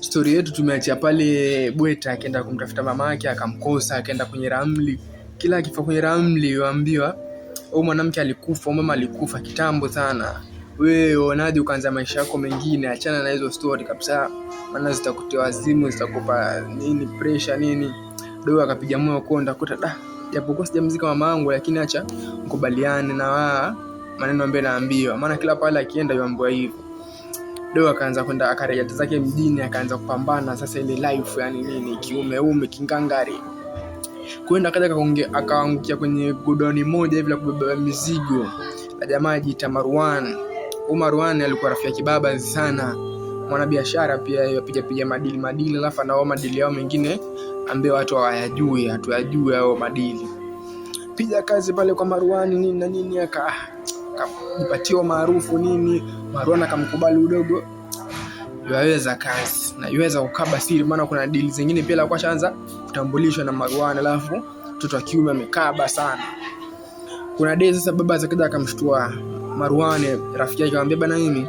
story yetu tumeachia pale Bweta akaenda kumtafuta mama yake akamkosa, akaenda kwenye ramli. Kila akifa kwenye ramli yuambiwa huyu mwanamke alikufa, mama alikufa kitambo sana. Wewe unaje ukaanza maisha yako mengine? Achana na hizo story kabisa, maana zitakutia wazimu, zitakupa nini pressure nini. Dogo akapiga moyo konda kuta japokuwa sijamzika mama yangu, lakini acha mkubaliane na maneno ambayo naambiwa, maana kila pale akienda yuambiwa hivyo. Dogo akaanza kwenda akarejea zake mjini, akaanza kupambana sasa ile life yani nini kiume kingangari. Kwenda kaja akaangukia kwenye godoni moja hivi la kubeba mizigo la jamaa jita Marwan. Marwan alikuwa rafiki ya baba sana, mwana biashara pia, yapiga madili alafu na madili yao mengine ambaye watu hawayajui, hatuyajui hao madili. Piga kazi pale kwa Marwan nini na nini, akajipatia maarufu nini. Marwan akamkubali udogo, yaweza kazi na yaweza ukaba siri, maana kuna deal zingine pia alikuwa shaanza kutambulishwa na Marwan, alafu mtoto wa kiume amekaba sana. Kuna day sasa baba zakaja akamshtua Marwan, rafiki yake, akamwambia bana, mimi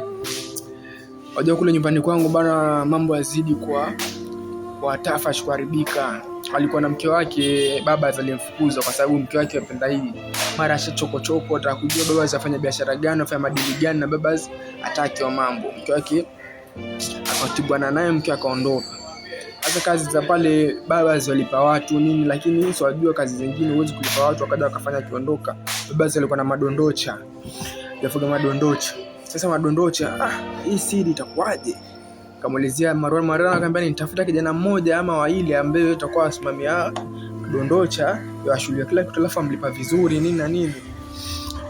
wajua kule nyumbani kwangu bana mambo yazidi kwa tafash kuharibika. Alikuwa na mke wake, baba alimfukuza kwa sababu mke wake anapenda hii mara chokochoko, atakujua baba afanya biashara gani, afanya madili gani, na baba hataki wa mambo. Mke wake akatibwana naye, mke akaondoka. Sasa kazi za pale baba walipa watu nini, lakini sio wajua kazi zingine huwezi kulipa watu, akaja akafanya kiondoka. Baba alikuwa na madondocha, yafuga madondocha. Sasa madondocha, hii siri itakuwaje? Kamuelezea Marwan akamwambia nitafuta kijana mmoja ama wawili ambao watakuwa wasimamia madondocha ya shule kila kitu, alafu amlipa vizuri nini na nini.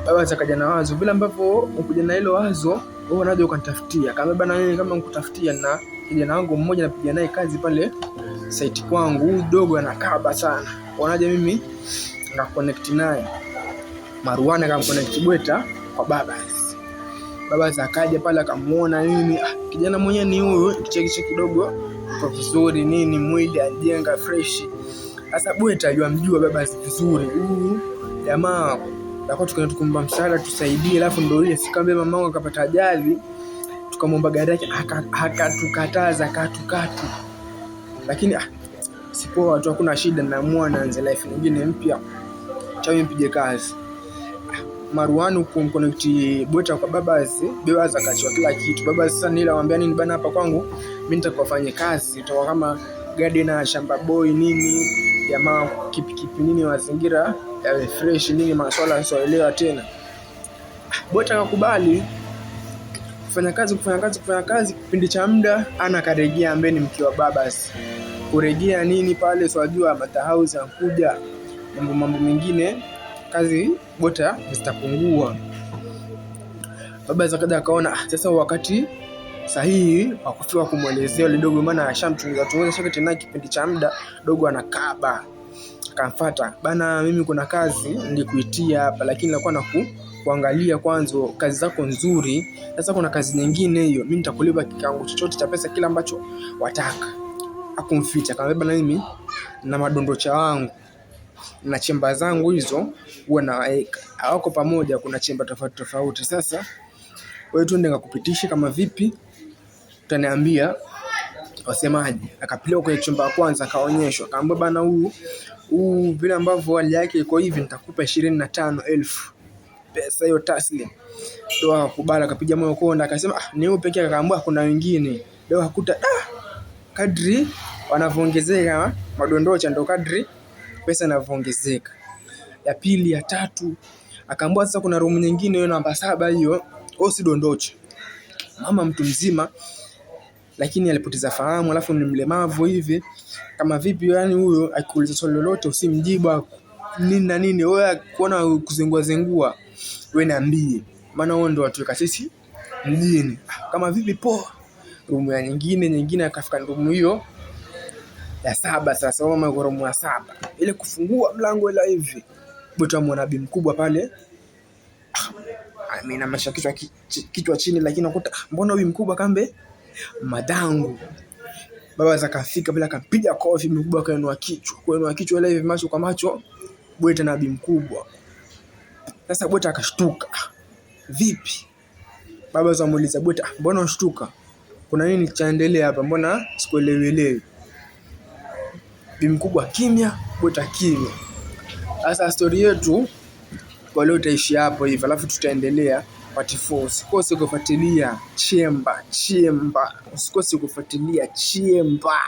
Baba akaja na wazo vile ambavyo ukuja na hilo wazo, wewe unaje ukanitafutia? Akamwambia bana, wewe kama nikutafutia na kijana wangu mmoja napiga naye kazi pale site kwangu, huyu dogo anakaba sana, unaje mimi na connect naye. Marwan akamconnect Bweta kwa baba. Baba akaja pale akamuona nini, kijana mwenyewe ni huyu, kichekeshe kidogo, uko vizuri nini, mwili ajenga fresh. Sasa Bweta alijua baba vizuri, huyu jamaa lakini tukaenda tukumba msaada tusaidie, alafu ndio ile sikambe mamangu akapata ajali, tukamwomba gari yake akatukataza katukatu. Lakini sipo watu, hakuna shida, naamua naanza life nyingine mpya, chawi mpige kazi. Marwan kumconnect Bweta kwa baba akachua kila kitu. Baba sasa nila anamwambia nini bana, hapa kwangu mimi nitakufanyia kazi, itakuwa kama gardener, shamba boy nini, jamaa kipi nini, mazingira yawe fresh nini, masuala yasioelewa tena. Bweta akakubali kufanya kazi. Kipindi cha muda karejea ambaye ni mke wa baba. Kurejea nini pale, sio wajua mata house anakuja mambo mengine, kazi Bweta zitapungua. Baba zakaja akaona sasa wakati sahihi wa kufika kumuelezea ile dogo, maana ashamchunguza shaka tena kipindi cha muda dogo anakaba. Akamfuata bana, mimi kuna kazi nilikuitia hapa, lakini nilikuwa na kuangalia kwanza kazi zako nzuri. Sasa kuna kazi nyingine hiyo, mimi nitakulipa kikango chochote cha pesa kila ambacho wataka. Akumficha akamwambia bana, mimi na madondocha wangu na chemba zangu hizo huwa naweka, hawako pamoja, kuna chemba tofauti. Sasa wewe tu ndio kupitisha kama vipi utaniambia wasemaje. Akapeleka kwenye chemba kwanza, akaonyeshwa, akaambia bana, huyu vile ambavyo hali yake iko hivi nitakupa 25,000 pesa hiyo taslim. Ndio akakubali, akapiga moyo konda, akasema ni wewe pekee. Akaambia kuna wengine. Ndio hakuta kadri wanavyoongezeka madondocha ndio kadri pesa inavyoongezeka. Ya pili, ya tatu, akaambia sasa kuna room nyingine hiyo namba 7 hiyo, si dondocha. Mama mtu mzima lakini alipoteza fahamu, alafu ni mlemavu hivi. Kama vipi yani huyo akikuuliza swali lolote usimjibu nini na nini, wewe kuona kuzengua wewe niambie, maana wao ndio watu sisi mjini. Kama vipi poa. Room ya nyingine akafika room hiyo ya 7. Sasa mama yuko room ya 7, ile kufungua mlango ile hivi Bweta muona bi mkubwa pale, mimi na mashakishwa kichwa chini, lakini nakuta mbona huyu mkubwa kambe madangu. Baba zakafika bila akampiga kofi mkubwa, kainua kichwa ile hivi, macho kwa macho Bweta na bi mkubwa. Sasa Bweta akashtuka, vipi? Baba zamuuliza Bweta, mbona unashtuka? kuna nini chaendelea hapa? Mbona sikuelewelewi? Bi mkubwa kimya, Bweta kimya. Sasa story yetu kwa leo itaishia hapo hivi, alafu tutaendelea part 4. Usikose kufuatilia Chemba. Usikose kufuatilia Chemba.